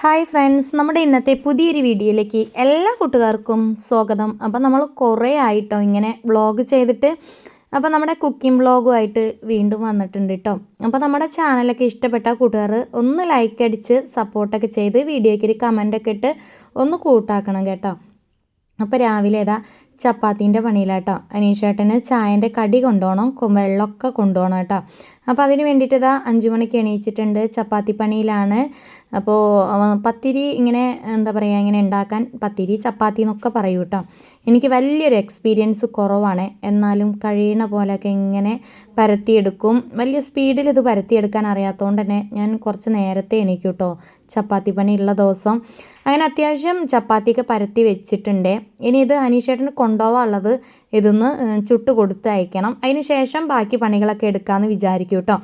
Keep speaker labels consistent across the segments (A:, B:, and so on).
A: Hi friends, നമ്മുടെ ഇന്നത്തെ പുതിയൊരു വീഡിയോയിലേക്ക് എല്ലാ കൂട്ടുകാർക്കും സ്വാഗതം. അപ്പോൾ നമ്മൾ കുറേ ആയിട്ടോ ഇങ്ങനെ വ്ളോഗ് ചെയ്തിട്ട്. അപ്പോൾ നമ്മുടെ കുക്കിംഗ് വ്ളോഗുമായിട്ട് വീണ്ടും വന്നിട്ടുണ്ട് കേട്ടോ. അപ്പോൾ നമ്മുടെ ചാനലൊക്കെ ഇഷ്ടപ്പെട്ട കൂട്ടുകാർ ഒന്ന് ലൈക്ക് അടിച്ച് സപ്പോർട്ടൊക്കെ ചെയ്ത് വീഡിയോയ്ക്ക് ഒരു കമൻറ്റൊക്കെ ഇട്ട് ഒന്ന് കൂട്ടാക്കണം കേട്ടോ. അപ്പോൾ രാവിലെ ഏതാ ചപ്പാത്തീൻ്റെ പണിയിലാട്ടോ. അനീഷേട്ടന് ചായൻ്റെ കടി കൊണ്ടുപോകണം, വെള്ളമൊക്കെ കൊണ്ടുപോകണം കേട്ടോ. അപ്പോൾ അതിന് വേണ്ടിയിട്ട് ഇതാ 5 മണിക്ക് എണീച്ചിട്ടുണ്ട്, ചപ്പാത്തി പണിയിലാണ്. അപ്പോൾ പത്തിരി ഇങ്ങനെ എന്താ പറയുക, ഇങ്ങനെ ഉണ്ടാക്കാൻ പത്തിരി ചപ്പാത്തി എന്നൊക്കെ പറയൂ കേട്ടോ. എനിക്ക് വലിയൊരു എക്സ്പീരിയൻസ് കുറവാണ്, എന്നാലും കഴിയുന്ന പോലെയൊക്കെ ഇങ്ങനെ പരത്തിയെടുക്കും. വലിയ സ്പീഡിൽ ഇത് പരത്തിയെടുക്കാൻ അറിയാത്തതുകൊണ്ട് തന്നെ ഞാൻ കുറച്ച് നേരത്തെ എണീക്കും കേട്ടോ ചപ്പാത്തി പണിയുള്ള ദിവസം. അങ്ങനെ അത്യാവശ്യം ചപ്പാത്തിയൊക്കെ പരത്തി വെച്ചിട്ടുണ്ട്. ഇനി ഇത് അനീഷേട്ടന് കൊണ്ടുപോകാനുള്ളത് ഇതൊന്ന് ചുട്ട് കൊടുത്ത് അയക്കണം. അതിന് ശേഷം ബാക്കി പണികളൊക്കെ എടുക്കാമെന്ന് വിചാരിക്കും കേട്ടോ.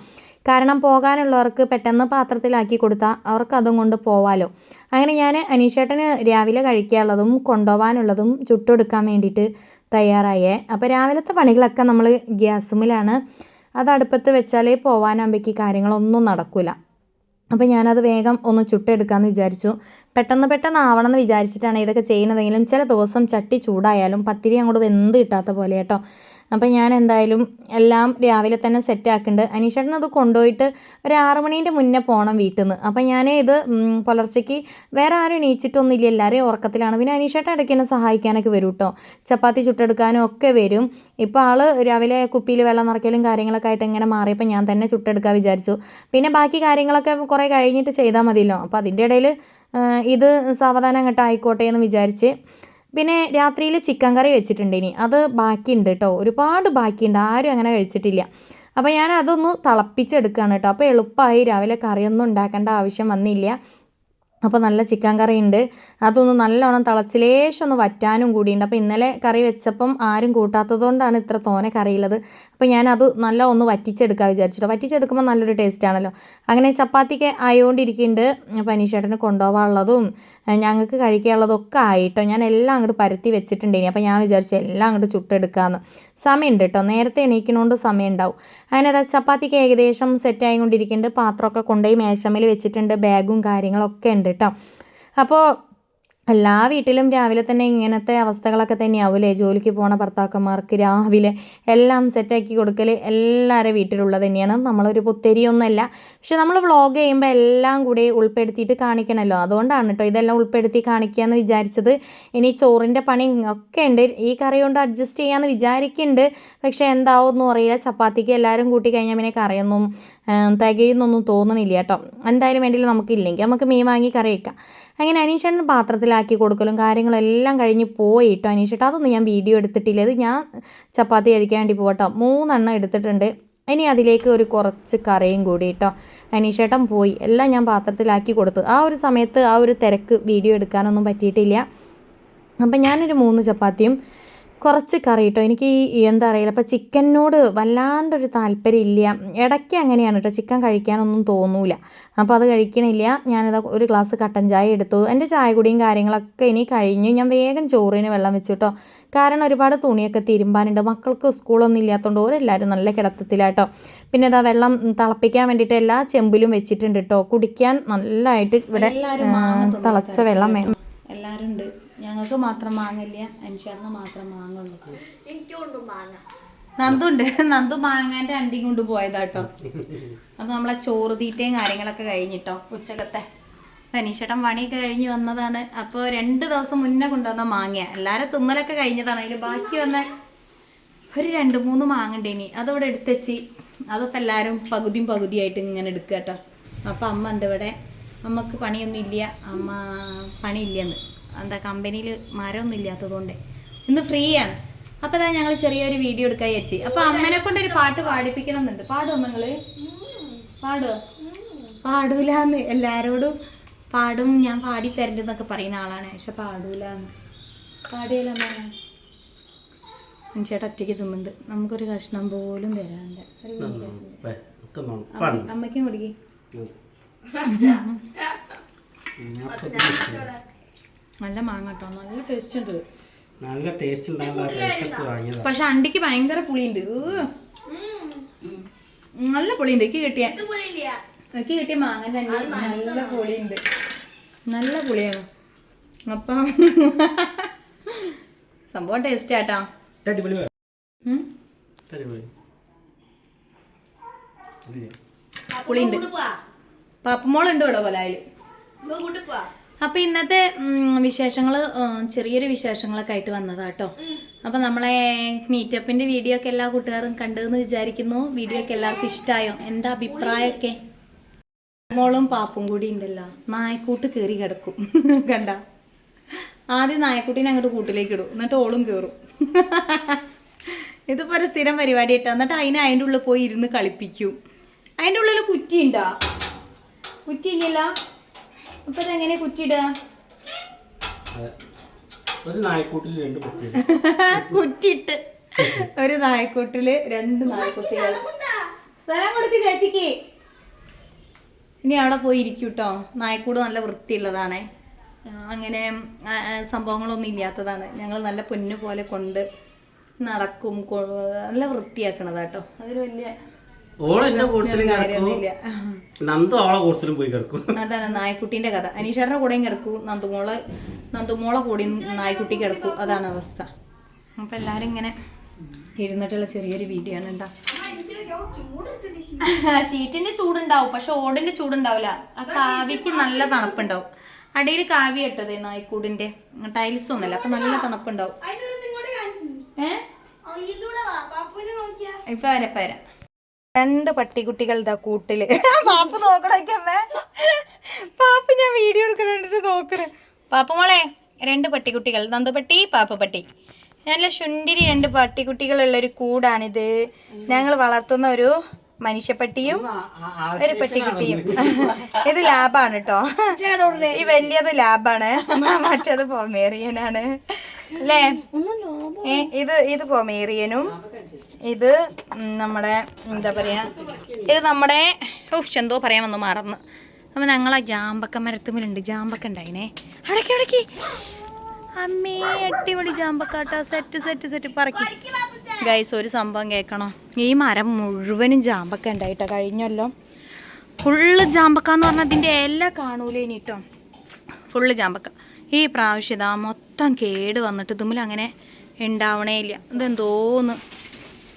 A: കാരണം പോകാനുള്ളവർക്ക് പെട്ടെന്ന് പാത്രത്തിലാക്കി കൊടുത്താൽ അവർക്ക് അതും കൊണ്ട് പോവാമല്ലോ. അങ്ങനെ ഞാൻ അനീഷേട്ടന് രാവിലെ കഴിക്കാനുള്ളതും കൊണ്ടുപോകാനുള്ളതും ചുട്ടെടുക്കാൻ വേണ്ടിയിട്ട് തയ്യാറായേ. അപ്പോൾ രാവിലത്തെ പണികളൊക്കെ നമ്മൾ ഗ്യാസുമിലാണ്. അത് അടുപ്പത്ത് വെച്ചാൽ പോകാനാകുമ്പോഴേക്ക് കാര്യങ്ങളൊന്നും നടക്കില്ല. അപ്പോൾ ഞാനത് വേഗം ഒന്ന് ചുട്ടെടുക്കാമെന്ന് വിചാരിച്ചു. പെട്ടെന്ന് ആവണമെന്ന് വിചാരിച്ചിട്ടാണ് ഇതൊക്കെ ചെയ്യുന്നതെങ്കിലും ചില ദിവസം ചട്ടി ചൂടായാലും പത്തിരി അങ്ങോട്ട് വെന്ത് കിട്ടാത്ത പോലെ കേട്ടോ. അപ്പോൾ ഞാൻ എന്തായാലും എല്ലാം രാവിലെ തന്നെ സെറ്റാക്കുന്നുണ്ട്. അനീഷേട്ടൻ അത് കൊണ്ടുപോയിട്ട് ഒരു 6 മണീൻ്റെ മുന്നേ പോകണം വീട്ടിൽ നിന്ന്. അപ്പോൾ ഞാൻ ഇത് പുലർച്ചയ്ക്ക് വേറെ ആരും എണീച്ചിട്ടൊന്നുമില്ല, എല്ലാവരെയും ഉറക്കത്തിലാണ്. പിന്നെ അനീഷേട്ടൻ ഇടയ്ക്ക് എന്നെ സഹായിക്കാനൊക്കെ വരും കേട്ടോ, ചപ്പാത്തി ചുട്ടെടുക്കാനും ഒക്കെ വരും. ഇപ്പോൾ ആൾ രാവിലെ കുപ്പിയിൽ വെള്ളം നിറയ്ക്കലും കാര്യങ്ങളൊക്കെ ആയിട്ട് ഇങ്ങനെ മാറിയപ്പോൾ ഞാൻ തന്നെ ചുട്ടെടുക്കാൻ വിചാരിച്ചു. പിന്നെ ബാക്കി കാര്യങ്ങളൊക്കെ കുറേ കഴിഞ്ഞിട്ട് ചെയ്താൽ മതിയല്ലോ. അപ്പോൾ അതിൻ്റെ ഇടയിൽ ഇത് സാവധാനം അങ്ങോട്ട് ആയിക്കോട്ടെ എന്ന് വിചാരിച്ച്. പിന്നെ രാത്രിയിൽ ചിക്കൻ കറി വെച്ചിട്ടുണ്ട്, ഇനി അത് ബാക്കിയുണ്ട് കേട്ടോ, ഒരുപാട് ബാക്കിയുണ്ട്, ആരും അങ്ങനെ കഴിച്ചിട്ടില്ല. അപ്പോൾ ഞാൻ അതൊന്ന് തിളപ്പിച്ചെടുക്കുകയാണ് കേട്ടോ. അപ്പോൾ എളുപ്പമായി, രാവിലെ കറിയൊന്നും ഉണ്ടാക്കേണ്ട ആവശ്യം വന്നില്ല. അപ്പോൾ നല്ല ചിക്കൻ കറി ഉണ്ട്, അതൊന്ന് നല്ലോണം തിളച്ച് ലേശം ഒന്ന് വറ്റാനും കൂടിയുണ്ട്. അപ്പോൾ ഇന്നലെ കറി വെച്ചപ്പം ആരും കൂട്ടാത്തതുകൊണ്ടാണ് ഇത്ര തോനെ കറിയുള്ളത്. അപ്പോൾ ഞാനത് നല്ല ഒന്ന് വറ്റിച്ചെടുക്കാൻ വിചാരിച്ചിട്ടോ. വറ്റിച്ചെടുക്കുമ്പോൾ നല്ലൊരു ടേസ്റ്റ് ആണല്ലോ. അങ്ങനെ ചപ്പാത്തിക്ക് ആയോണ്ടിരിക്കുന്നുണ്ട്. അപ്പോൾ അനീഷേട്ടന് കൊണ്ടുപോകാനുള്ളതും ഞങ്ങൾക്ക് കഴിക്കാനുള്ളതും ഒക്കെ ആയിട്ടോ. ഞാൻ എല്ലാം അങ്ങോട്ട് പരത്തി വെച്ചിട്ടുണ്ട്. ഇനി അപ്പോൾ ഞാൻ വിചാരിച്ചു എല്ലാം അങ്ങോട്ട് ചുട്ടെടുക്കാമെന്ന്. സമയമുണ്ട് കേട്ടോ, നേരത്തെ എണീക്കുന്നതുകൊണ്ട് സമയം ഉണ്ടാവും. അങ്ങനെ അതാ ചപ്പാത്തിക്ക് ഏകദേശം സെറ്റായിക്കൊണ്ടിരിക്കുന്നുണ്ട്. പാത്രമൊക്കെ കൊണ്ടുപോയി മേശമേൽ വെച്ചിട്ടുണ്ട്, ബാഗും കാര്യങ്ങളൊക്കെ ഉണ്ട് കേട്ടോ. അപ്പോൾ എല്ലാ വീട്ടിലും രാവിലെ തന്നെ ഇങ്ങനത്തെ അവസ്ഥകളൊക്കെ തന്നെയാവില്ലേ. ജോലിക്ക് പോണ ഭർത്താക്കന്മാർക്ക് രാവിലെ എല്ലാം സെറ്റാക്കി കൊടുക്കൽ എല്ലാവരുടെ വീട്ടിലുള്ളത് തന്നെയാണ്. നമ്മളൊരു പുത്തരിയൊന്നുമല്ല, പക്ഷെ നമ്മൾ വ്ളോഗ് ചെയ്യുമ്പോൾ എല്ലാം കൂടി ഉൾപ്പെടുത്തിയിട്ട് കാണിക്കണമല്ലോ. അതുകൊണ്ടാണ് കേട്ടോ ഇതെല്ലാം ഉൾപ്പെടുത്തി കാണിക്കുകയെന്ന് വിചാരിച്ചത്. ഇനി ചോറിൻ്റെ പണി ഒക്കെ ഉണ്ട്, ഈ കറി കൊണ്ട് അഡ്ജസ്റ്റ് ചെയ്യാമെന്ന് വിചാരിക്കുന്നുണ്ട്. പക്ഷേ എന്താവുമെന്നും അറിയില്ല. ചപ്പാത്തിക്ക് എല്ലാവരും കൂട്ടി കഴിഞ്ഞാൽ പിന്നെ കറിയൊന്നും തികയുന്നൊന്നും തോന്നണില്ല കേട്ടോ. എന്തായാലും വേണ്ടിയില്ല, നമുക്കില്ലെങ്കിൽ നമുക്ക് മീൻ വാങ്ങി കറി വയ്ക്കാം. അങ്ങനെ അനീഷേട്ടൻ പാത്രത്തിലാക്കി കൊടുക്കലും കാര്യങ്ങളെല്ലാം കഴിഞ്ഞ് പോയി കേട്ടോ. അനീഷേട്ടൻ അതൊന്നും ഞാൻ വീഡിയോ എടുത്തിട്ടില്ല, ഇത് ഞാൻ ചപ്പാത്തി കഴിക്കാൻ വേണ്ടി പോകട്ടോ. 3 എണ്ണം എടുത്തിട്ടുണ്ട്. ഇനി അതിലേക്ക് ഒരു കുറച്ച് കറിയും കൂടി കേട്ടോ. അനീഷേട്ടൻ പോയി, എല്ലാം ഞാൻ പാത്രത്തിലാക്കി കൊടുത്തു. ആ ഒരു സമയത്ത് ആ ഒരു തിരക്ക് വീഡിയോ എടുക്കാനൊന്നും പറ്റിയിട്ടില്ല. അപ്പം ഞാനൊരു 3 ചപ്പാത്തിയും കുറച്ച് കറി കേട്ടോ. എനിക്ക് എന്താ അറിയില്ല, അപ്പോൾ ചിക്കനോട് വല്ലാണ്ടൊരു താല്പര്യമില്ല. ഇടയ്ക്ക് അങ്ങനെയാണ് കേട്ടോ, ചിക്കൻ കഴിക്കാനൊന്നും തോന്നൂല. അപ്പോൾ അത് കഴിക്കണില്ല. ഞാനിതാ ഒരു ഗ്ലാസ് കട്ടൻ ചായ എടുത്തു. എൻ്റെ ചായ കുടിയും കാര്യങ്ങളൊക്കെ ഇനി കഴിഞ്ഞു. ഞാൻ വേഗം ചോറിന് വെള്ളം വെച്ചു കേട്ടോ. കാരണം ഒരുപാട് തുണിയൊക്കെ തിരുമ്പാനുണ്ട്. മക്കൾക്ക് സ്കൂളൊന്നും ഇല്ലാത്തതുകൊണ്ട് ഓരെല്ലാവരും നല്ല കിടത്തത്തിലാട്ടോ. പിന്നെ ഇതാ വെള്ളം തിളപ്പിക്കാൻ വേണ്ടിയിട്ട് എല്ലാ ചെമ്പിലും വെച്ചിട്ടുണ്ട് കേട്ടോ. കുടിക്കാൻ നല്ലതായിട്ട് ഇവിടെ തിളച്ച വെള്ളം വേണം. എല്ലാവരും ഉണ്ട്, ഞങ്ങൾക്ക് മാത്രം മാങ്ങില്ല, അൻഷാറിന് മാത്രം മാങ്ങുള്ളൂ. നന്ദു മാങ്ങാൻ്റെ അണ്ടി കൊണ്ട് പോയതാട്ടോ. അപ്പോൾ നമ്മളെ ചോറ് തീറ്റയും കാര്യങ്ങളൊക്കെ കഴിഞ്ഞിട്ടോ ഉച്ചക്കത്തെ. അനീഷേട്ടൻ പണിയൊക്കെ കഴിഞ്ഞ് വന്നതാണ്. അപ്പോൾ 2 ദിവസം മുന്നേ കൊണ്ടുവന്ന മാങ്ങ എല്ലാവരും തിന്നലൊക്കെ കഴിഞ്ഞതാണ്. അതിൽ ബാക്കി വന്ന ഒരു 2-3 മാങ്ങണ്ട്, ഇനി അതവിടെ എടുത്തുവെച്ച് അതൊക്കെ എല്ലാവരും പകുതിയായിട്ട് ഇങ്ങനെ എടുക്കുക കേട്ടോ. അപ്പോൾ അമ്മ ഉണ്ട് ഇവിടെ, അമ്മക്ക് പണിയൊന്നും ഇല്ല, അമ്മ പണിയില്ലെന്ന് എന്താ കമ്പനിയിൽ മരമൊന്നും ഇല്ലാത്തതുകൊണ്ട് ഇന്ന് ഫ്രീ ആണ്. അപ്പോൾ അതാ ഞങ്ങൾ ചെറിയൊരു വീഡിയോ എടുക്കാൻ വിചാരിച്ചു. അപ്പോൾ അമ്മനെ കൊണ്ടൊരു പാട്ട് പാടിപ്പിക്കണം എന്നുണ്ട്. പാടുമോ നിങ്ങൾ? പാടൂലെന്ന് എല്ലാവരോടും പാടും, ഞാൻ പാടി തരണ്ടെന്നൊക്കെ പറയുന്ന ആളാണ്, പക്ഷെ പാടൂലെന്ന്. പാടിയാലെന്നാണ് ചേട്ടാ ഒറ്റയ്ക്ക് തിന്നുന്നുണ്ട്, നമുക്കൊരു കഷ്ണം പോലും തരാണ്ട്. അമ്മയ്ക്കും കൊടുക്കി. നല്ല മാങ്ങ കേട്ടോ, നല്ല ടേസ്റ്റ് ഉണ്ട്.
B: നല്ല ടേസ്റ്റ് ഉണ്ടാകും.
A: പക്ഷെ അണ്ടിക്ക് ഭയങ്കര പുളിയുണ്ട്, നല്ല പുളിയുണ്ട്. എനിക്ക് കിട്ടിയ മാങ്ങ നല്ല പുളിയുണ്ട്. നല്ല പുളിയാണ്. അപ്പം സംഭവം ടേസ്റ്റ് ആട്ടാ. പുളിയുണ്ട്. പപ്പമോളുണ്ട് ഇവിടെ കൊലായില്. അപ്പം ഇന്നത്തെ വിശേഷങ്ങൾ ചെറിയൊരു വിശേഷങ്ങളൊക്കെ ആയിട്ട് വന്നതാട്ടോ. അപ്പം നമ്മളെ മീറ്റപ്പിൻ്റെ വീഡിയോ ഒക്കെ എല്ലാ കൂട്ടുകാരും കണ്ടതെന്ന് വിചാരിക്കുന്നു. വീഡിയോ ഒക്കെ എല്ലാവർക്കും ഇഷ്ടമായോ? എന്താ അഭിപ്രായമൊക്കെ? മോളും പാപ്പും കൂടി ഉണ്ടല്ലോ, നായക്കൂട്ട് കയറി കിടക്കും. കണ്ട, ആദ്യം നായക്കുട്ടീനെ അങ്ങോട്ട് കൂട്ടിലേക്ക് ഇടും, എന്നിട്ട് ഓളും കയറും. ഇതിപ്പോൾ ഒരു സ്ഥിരം പരിപാടി ഇട്ടാ. എന്നിട്ട് അതിൻ്റെ ഉള്ളിൽ പോയി ഇരുന്ന് കളിപ്പിക്കും. അതിൻ്റെ ഉള്ളിൽ കുറ്റി ഉണ്ടോ? കുറ്റി ഇല്ലല്ലോ. അപ്പൊ ഇതെങ്ങനെ കുറ്റിയിടുക? കുറ്റിയിട്ട് ഒരു നായക്കൂട്ടില് 2 നായക്കുട്ടികൾ. സ്ഥലം കൊടുക്ക് ചേച്ചിക്ക്. ഇനി അവിടെ പോയി ഇരിക്കും കേട്ടോ. നായക്കൂട് നല്ല വൃത്തിയുള്ളതാണേ. അങ്ങനെ സംഭവങ്ങളൊന്നും ഇല്ലാത്തതാണ്. ഞങ്ങൾ നല്ല പൊന്നു പോലെ കൊണ്ട് നടക്കും, നല്ല വൃത്തിയാക്കണതാട്ടോ. അതിൽ വലിയ അതാണ് നായക്കുട്ടീൻ്റെ കഥ. അനീഷേട്ടൻ്റെ കൂടെയും കിടക്കും, നന്ദുമോളെ കൂടെയും നായക്കുട്ടി കിടക്കും. അതാണ് അവസ്ഥ. അപ്പം എല്ലാവരും ഇങ്ങനെ ഇരുന്നിട്ടുള്ള ചെറിയൊരു വീഡിയോ ആണ് ഉണ്ടാ. ഷീറ്റിന്റെ ചൂടുണ്ടാവും, പക്ഷെ ഓടിന്റെ ചൂടുണ്ടാവില്ല. ആ കാവിക്ക് നല്ല തണുപ്പുണ്ടാവും. അടിയിൽ കാവി ഇട്ടതേ നായ്ക്കൂടിന്റെ, ടൈൽസ് ഒന്നുമല്ല. അപ്പൊ നല്ല തണുപ്പുണ്ടാവും. ഇപ്പൊ വരാം. 2 പട്ടിക്കുട്ടികൾ ഇതാ കൂട്ടില്. പാപ്പ് നോക്കണേ. പാപ്പ് ഞാൻ വീഡിയോ എടുക്കണ്ടിട്ട് നോക്കണേ. പാപ്പ മോളെ, 2 പട്ടിക്കുട്ടികൾ, നന്ദുപട്ടി പാപ്പപ്പട്ടി. നല്ല ശുണ്ടിരി 2 പട്ടിക്കുട്ടികളുള്ളൊരു കൂടാണിത്. ഞങ്ങൾ വളർത്തുന്ന ഒരു മനുഷ്യപ്പട്ടിയും ഒരു പട്ടിക്കുട്ടിയും. ഇത് ലാബാണ് കേട്ടോ. ഈ വലിയത് ലാബാണ്, മറ്റേത് പൊമേറിയനാണ് അല്ലേ? ഇത് പൊമേറിയനും ഇത് നമ്മുടെ എന്താ പറയാ, ഇത് നമ്മുടെ എന്തോ പറയാൻ വന്നു മറന്ന്. അപ്പം ഞങ്ങളെ ജാമ്പക്ക മരത്തുമ്പിലുണ്ട്. ജാമ്പക്ക ഉണ്ടായിനെ അടക്കി. അമ്മേ അടിപൊളി ജാമ്പക്കാട്ടാ. സെറ്റ് പറക്കി. ഗൈസ്, ഒരു സംഭവം കേൾക്കണോ? ഈ മരം മുഴുവനും ജാമ്പക്ക ഉണ്ടായിട്ടോ. കഴിഞ്ഞല്ലോ ഫുള്ള് ജാമ്പക്ക എന്ന് പറഞ്ഞാൽ ഇതിൻ്റെ എല്ലാം കാണൂലേ ഇനിട്ടോ. ഫുള്ള് ജാമ്പക്ക. ഈ പ്രാവശ്യം ഇതാ മൊത്തം കേട് വന്നിട്ട് ഇതുമ്മിൽ അങ്ങനെ ഉണ്ടാവണേ ഇല്ല. ഇതെന്തോന്ന്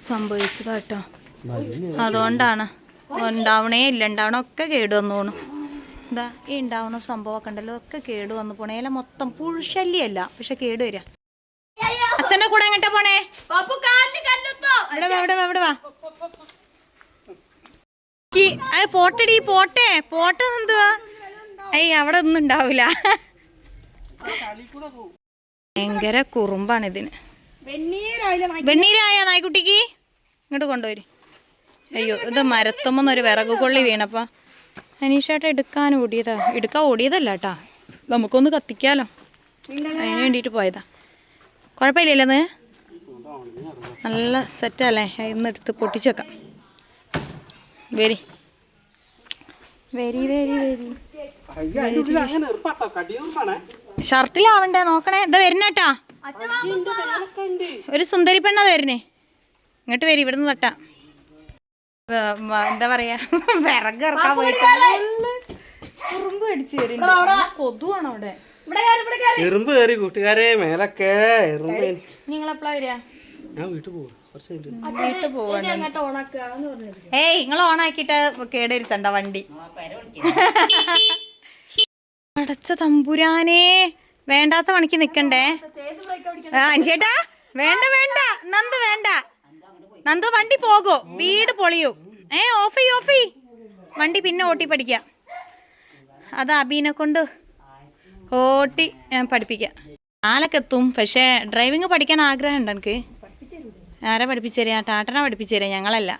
A: സംഭവിച്ചതാട്ടോ. അതുകൊണ്ടാണ് ഉണ്ടാവണേ ഇല്ല. ഉണ്ടാവണമൊക്കെ കേട് വന്നു പോണു. എന്താ ഈ ഉണ്ടാവുന്ന സംഭവമൊക്കെ ഉണ്ടല്ലോ, ഒക്കെ കേട് വന്നു പോണേ. എല്ലാം മൊത്തം പുഴുശല്യല്ല, പക്ഷെ കേട് വരിക. അച്ഛൻ്റെ കൂടെ എങ്ങോട്ടാ പോണേ? ഇവിടെ വാ. പോട്ടെടി പോട്ടെ എന്തുവാ? അവിടെ ഒന്നും ഉണ്ടാവൂല. ഭയങ്കര കുറുമ്പാണ് ഇതിന്. വെണ്ണീരായ നായ്ക്കുട്ടിക്ക് ഇങ്ങോട്ട് കൊണ്ടുവരും. അയ്യോ, ഇത് മരത്തുമ്പൊന്നൊരു വിറക് കൊള്ളി വീണപ്പോ അനീഷേട്ട എടുക്കാൻ ഓടിയതല്ല കേട്ടാ. നമുക്കൊന്ന് കത്തിക്കാലോ, അതിന് വേണ്ടിയിട്ട് പോയതാ. കുഴപ്പമില്ലല്ലോ, നല്ല സെറ്റല്ലേ? ഇന്ന് എടുത്ത് പൊട്ടിച്ചേക്കാം. വെരി ഷർട്ടിലാവണ്ടേ? നോക്കണേ. ഇതാ വരുന്നേട്ടാ, ഒരു സുന്ദരി പെണ്ണ വരുന്നേ. ഇങ്ങോട്ട് വരി, ഇവിടുന്ന് തട്ടാ. എന്താ പറയാ, വിറക് ഇറക്കാൻ പോയിട്ട് കുറുമ്പ് അടിച്ചു വരും. കൊതുവാണ് അവിടെ.
B: എറുമ്പ് കയറി കൂട്ടുകാരെ മേലൊക്കെ.
A: നിങ്ങളെപ്പോഴാ വരിക?
B: ഞാൻ വീട്ടിൽ പോകും.
A: ഏയ്, നിങ്ങൾ ഓണാക്കിട്ട് കേടരുത്തണ്ട വണ്ടി. അടച്ച തമ്പുരാനേ, വേണ്ടാത്ത പണിക്ക് നിക്കണ്ടേ അഞ്ചേട്ടാ. വേണ്ട നന്ദു, വേണ്ട നന്ദു. വണ്ടി പോകോ, വീട് പൊളിയൂ. ഓഫി വണ്ടി പിന്നെ ഓട്ടി പഠിക്കാം. അത് അബീനെ കൊണ്ട് ഓട്ടി ഞാൻ പഠിപ്പിക്കാം. ആലൊക്കെ എത്തും, പക്ഷേ ഡ്രൈവിങ് പഠിക്കാൻ ആഗ്രഹമുണ്ട് എനിക്ക്. ആരാ പഠിപ്പിച്ചു തരാ? ടാട്ടനാ പഠിപ്പിച്ചു തരാം. ഞങ്ങളല്ല,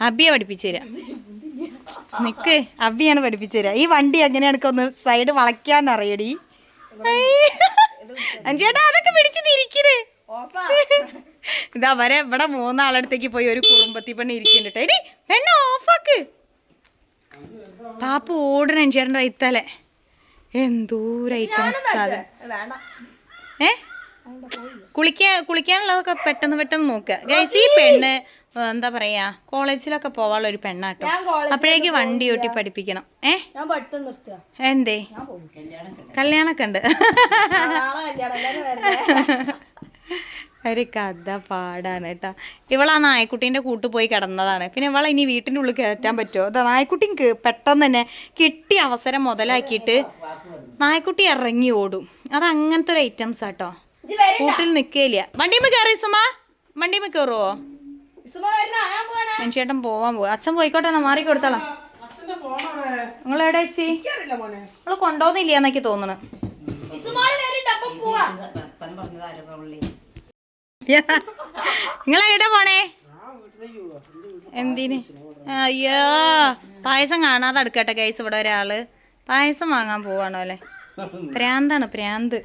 A: അബിയെ പഠിപ്പിച്ചു തരാം. നിക്ക്, അബിയാണ് പഠിപ്പിച്ചു തരാം. ഈ വണ്ടി എങ്ങനെ എനിക്കൊന്ന് സൈഡ് വളയ്ക്കാന്നറിയടി. അഞ്ചേട്ടാ, അതൊക്കെ പിടിച്ച് തിരിക്കണേ. ഇതാ വരെ ഇവിടെ 3 ആളടുത്തേക്ക് പോയി ഒരു കുറുമ്പത്തി പെണ്ണ് ഇരിക്കുന്നുണ്ട്. എടി പെണ്ണ ഓഫാക്ക്. പാപ്പ ഓടണ അഞ്ചേട്ടൻ്റെ വൈത്തല്ലേ. എന്തോരം ഐറ്റംസ് സാധനം. കുളിക്കാനുള്ളതൊക്കെ പെട്ടെന്ന് നോക്കുക ഗൈസ്. ഈ പെണ്ണ് എന്താ പറയാ കോളേജിലൊക്കെ പോവാനുള്ള ഒരു പെണ്ണാട്ടോ. അപ്പോഴേക്ക് വണ്ടി ഓട്ടി പഠിപ്പിക്കണം. എന്തേ കല്യാണൊക്കെ ഉണ്ട്. ഒരു കഥ പാടാണ് കേട്ടോ. ഇവളാ നായക്കുട്ടീൻ്റെ കൂട്ട് പോയി കിടന്നതാണ്. പിന്നെ ഇവളെ ഇനി വീട്ടിൻ്റെ ഉള്ളിൽ കയറ്റാൻ പറ്റുമോ? അതാ നായക്കുട്ടി പെട്ടെന്ന് തന്നെ കിട്ടിയ അവസരം മുതലാക്കിയിട്ട് നായക്കുട്ടി ഇറങ്ങി ഓടും. അത് അങ്ങനത്തെ ഒരു ഐറ്റംസ് ആട്ടോ. കൂട്ടിൽ നിൽക്കില്ല. വണ്ടിയമ്മ കയറി സുമാ, വണ്ടിയമ്മ കയറുവോ? ചേട്ടൻ പോവാൻ പോവാ. അച്ഛൻ പോയിക്കോട്ടെ, എന്നാ മാറി കൊടുത്തോളാം. നിങ്ങളെവിടെ ചേച്ചി? നിങ്ങള് കൊണ്ടുപോകുന്നില്ല എന്നൊക്കെ തോന്നണ്. നിങ്ങളെവിടെ പോണേ? എന്തിന്? അയ്യോ പായസം കാണാതെ അടുക്കട്ടെ ഗൈസ്. ഇവിടെ ഒരാള് പായസം വാങ്ങാൻ പോവാണോ അല്ലേ? പ്രാന്താണ് പ്രാന്ത്.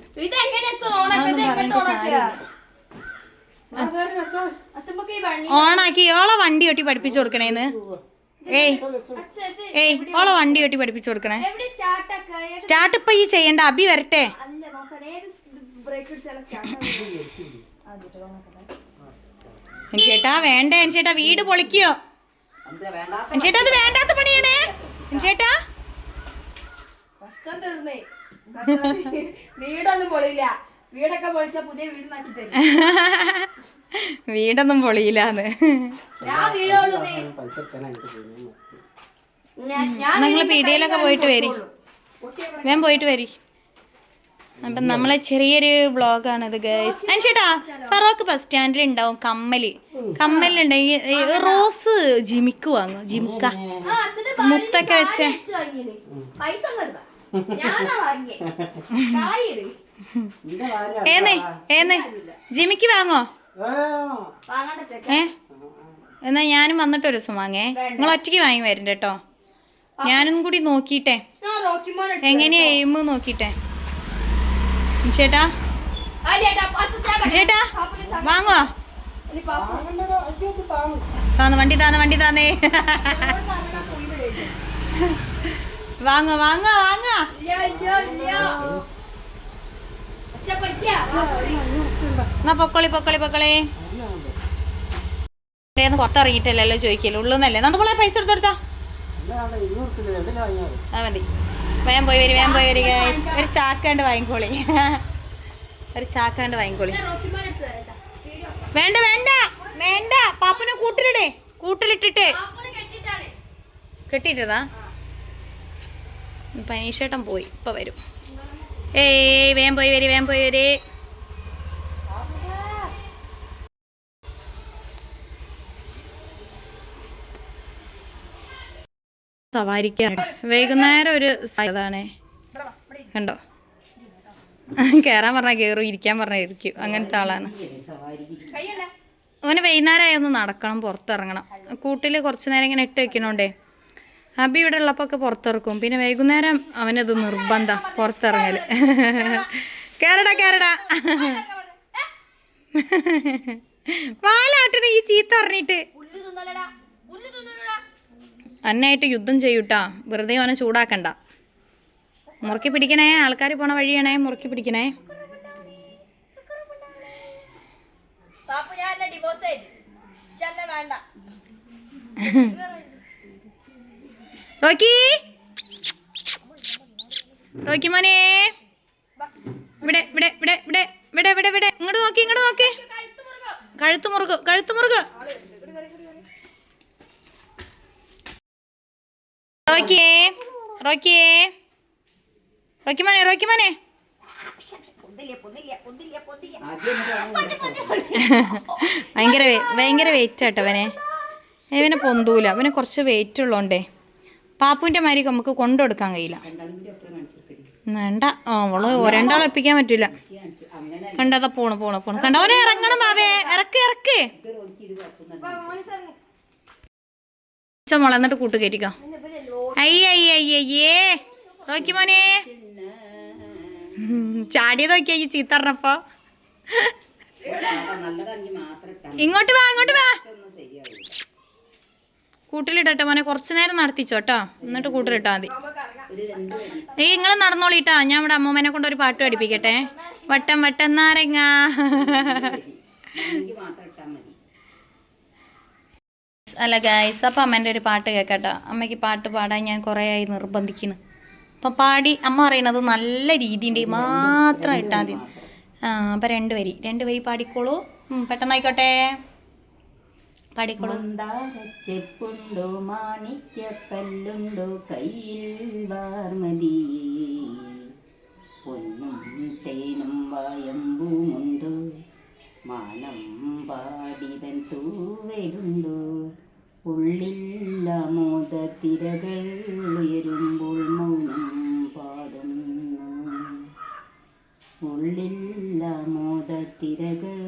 A: ഓണാക്കി ഓളെ വണ്ടി ഓട്ടി പഠിപ്പിച്ചു കൊടുക്കണേന്ന്. ഏയ് ഓളെ വണ്ടി ഓട്ടി പഠിപ്പിച്ചു കൊടുക്കണേ. സ്റ്റാർട്ട് ഇപ്പൊ ഈ ചെയ്യണ്ട, അബി വരട്ടെ. ചേട്ടാ വേണ്ടേ ചേട്ടാ, വീട് പൊളിക്കോ ചേട്ടാ? അത് വേണ്ടാത്ത പണിയാണേ ചേട്ടാ.
C: വീടൊന്നും പൊളിയില്ല. വീടൊക്കെ പൊളിച്ച പുതിയ വീട് നാട്ടി തരും.
A: വീടൊന്നും പൊളിയില്ലാന്ന്. നിങ്ങള് പീടികയിലൊക്കെ പോയിട്ട് വരി, വേഗം പോയിട്ട് വരി. അപ്പം നമ്മളെ ചെറിയൊരു വ്ളോഗാണിത് ഗൈസ്. ചേട്ടാ ഫറോക്ക് ബസ് സ്റ്റാൻഡിൽ ഉണ്ടാവും കമ്മലുണ്ടെങ്കിൽ റോസ് ജിമിക്ക് വാങ്ങും. ജിമിക്ക മുത്തൊക്കെ വെച്ച് ഏന്നേ ജിമിക്ക് വാങ്ങോ? എന്നാ ഞാനും വന്നിട്ട് ഒരു ദിവസം വാങ്ങേ. നിങ്ങൾ ഒറ്റയ്ക്ക് വാങ്ങി വരണ്ട കേട്ടോ. ഞാനും കൂടി നോക്കിട്ടെ എങ്ങനെയാ എയിം നോക്കിട്ടെ. ചേട്ടാ ചേട്ടാ വാങ്ങോ? വണ്ടി താന്നേ. വാങ്ങോ വാങ്ങോ വാങ്ങോ. എന്നാ പൊക്കളി പുറത്തിറങ്ങിയിട്ടല്ലോ ചോദിക്കല്ലോ ഉള്ളൂന്നല്ലേ. നമ്മളെ പൈസ എടുത്തെടുത്താ മതി. വേഗം പോയി വരി ഗൈസ്. ഒരു ചാക്കാണ്ട് വാങ്ങിക്കോളി. വേണ്ട പാപ്പനെ കൂട്ടിലിട്ടിട്ട് കെട്ടിട്ടതാ. പനീഷേട്ടൻ പോയി, ഇപ്പൊ വരും. ഏയ് വേഗം പോയി വരി. സവാരിക്കാണ് വൈകുന്നേരം ഒരു അതാണേ കണ്ടോ. കയറാൻ പറഞ്ഞാൽ കയറും, ഇരിക്കാൻ പറഞ്ഞാൽ ഇരിക്കും. അങ്ങനത്തെ ആളാണ്. അവന് വൈകുന്നേരമായി ഒന്ന് നടക്കണം, പുറത്തിറങ്ങണം. കൂട്ടിൽ കുറച്ച് നേരം ഇങ്ങനെ ഇട്ട് വെക്കണോണ്ടേ അബി ഇവിടെ ഉള്ളപ്പോൾ ഒക്കെ പുറത്തിറക്കും. പിന്നെ വൈകുന്നേരം അവനത് നിർബന്ധം പുറത്തിറങ്ങൽ. കേരടാ വാലാട്ടണ ഈ ചീത്ത പറഞ്ഞിട്ട്. അന്നായിട്ട് യുദ്ധം ചെയ്യൂട്ടാ, വെറുതെ അവനെ ചൂടാക്കണ്ട. മുറുക്കി പിടിക്കണേ, ആൾക്കാർ പോണ വഴിയാണേ, മുറുക്കി പിടിക്കണേ. റോക്കി മോനെ ഇവിടെ ഇങ്ങോട്ട് നോക്കി കഴുത്ത് മുറുക്. റോക്കി മോനെ ഭയങ്കര വെയിറ്റ് ആട്ടോ അവനെ. ഇവനെ പൊന്തൂല, അവന് കുറച്ച് വെയിറ്റ് ഉള്ളോണ്ടേ പാപ്പുവിൻ്റെ മാതിരി നമുക്ക് കൊണ്ടുകൊടുക്കാൻ കഴിയില്ല. വേണ്ട അവള് രണ്ടാളും എപ്പിക്കാൻ പറ്റൂല. കണ്ടതാ പോണു കണ്ട അവനെ ഇറങ്ങണം. ബാവേ ഇറക്ക് മോളെ, എന്നിട്ട് കൂട്ട് കയറ്റിക്കോ. അയ്യേ നോക്കി മോനെ ചാടിയത് നോക്കിയാ ഈ ചീത്ത പറഞ്ഞപ്പോ. ഇങ്ങോട്ട് വാ കൂട്ടിലിട്ടെ മോനെ. കുറച്ചു നേരം നടത്തിച്ചോട്ടോ, എന്നിട്ട് കൂട്ടിലിട്ടാ മതി. നിങ്ങൾ നടന്നോളിട്ടാ. ഞാൻ ഇവിടെ അമ്മൂമ്മേനെ കൊണ്ട് ഒരു പാട്ട് പഠിപ്പിക്കട്ടെ. വട്ടം നാരങ്ങ. അല്ല ഗായ്സ്, അപ്പം അമ്മേൻ്റെ ഒരു പാട്ട് കേൾക്കട്ടോ. അമ്മയ്ക്ക് പാട്ട് പാടാൻ ഞാൻ കുറേ ആയി നിർബന്ധിക്കുന്നു. അപ്പം പാടി അമ്മ പറയണത് നല്ല രീതിൻ്റെ മാത്രം ഇട്ടാൽ മതി. അപ്പം രണ്ട് വരി പാടിക്കോളൂ. പെട്ടെന്നായിക്കോട്ടെ, പാടിക്കോളൂ.
D: ചെപ്പുണ്ടോ മാണിക്യക്കല്ലുണ്ടോ കയ്യിൽ വാർമതി, പൊന്നും തേനും വായമ്പുമുണ്ടോ, മാനം പാടിതൻ തൂവലുണ്ടോ, ഉള്ളില്ല മോദത്തിരകൾ ഉയരുമ്പോൾ മൗനം പാടുന്നു, ഉള്ളില്ല മോദത്തിരകൾ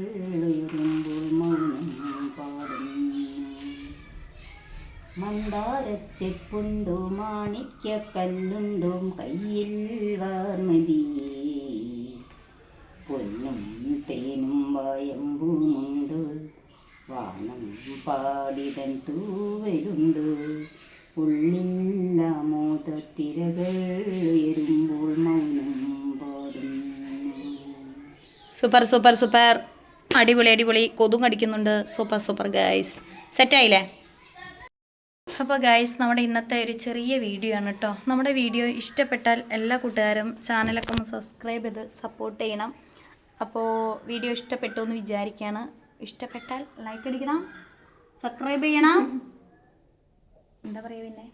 D: ഉയരുമ്പോൾ മൗനം പാടുന്നു. മന്ദാരച്ചെപ്പുണ്ടോ മാണിക്യക്കല്ലുണ്ടോ കയ്യിൽ വാർമതി, പൊന്നും തേനും വായമ്പുമുണ്ടോ, വാനം പാടിതൻ തൂവലുണ്ടോ, ഉള്ളില്ല മോദത്തിരകൾ ഉയരുമ്പോൾ മൗനം പാടുന്നു.
A: സൂപ്പർ സൂപ്പർ സൂപ്പർ, അടിപൊളി. കൊതും കടിക്കുന്നുണ്ട്. Super guys. സെറ്റായില്ലേ? അപ്പോൾ ഗൈസ്, നമ്മുടെ ഇന്നത്തെ ഒരു ചെറിയ വീഡിയോ ആണ് കേട്ടോ. നമ്മുടെ വീഡിയോ ഇഷ്ടപ്പെട്ടാൽ എല്ലാ കൂട്ടുകാരും ചാനലൊക്കെ ഒന്ന് സബ്സ്ക്രൈബ് ചെയ്ത് സപ്പോർട്ട് ചെയ്യണം. അപ്പോൾ വീഡിയോ ഇഷ്ടപ്പെട്ടു എന്ന് വിചാരിക്കുകയാണ്. ഇഷ്ടപ്പെട്ടാൽ ലൈക്ക് അടിക്കണം, സബ്സ്ക്രൈബ് ചെയ്യണം, എന്താ പറയുക, പിന്നെ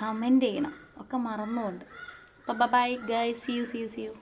A: കമൻറ്റ് ചെയ്യണം. ഒക്കെ മറന്നുകൊണ്ട്. അപ്പോൾ ബൈ ഗൈസ്, സി യു.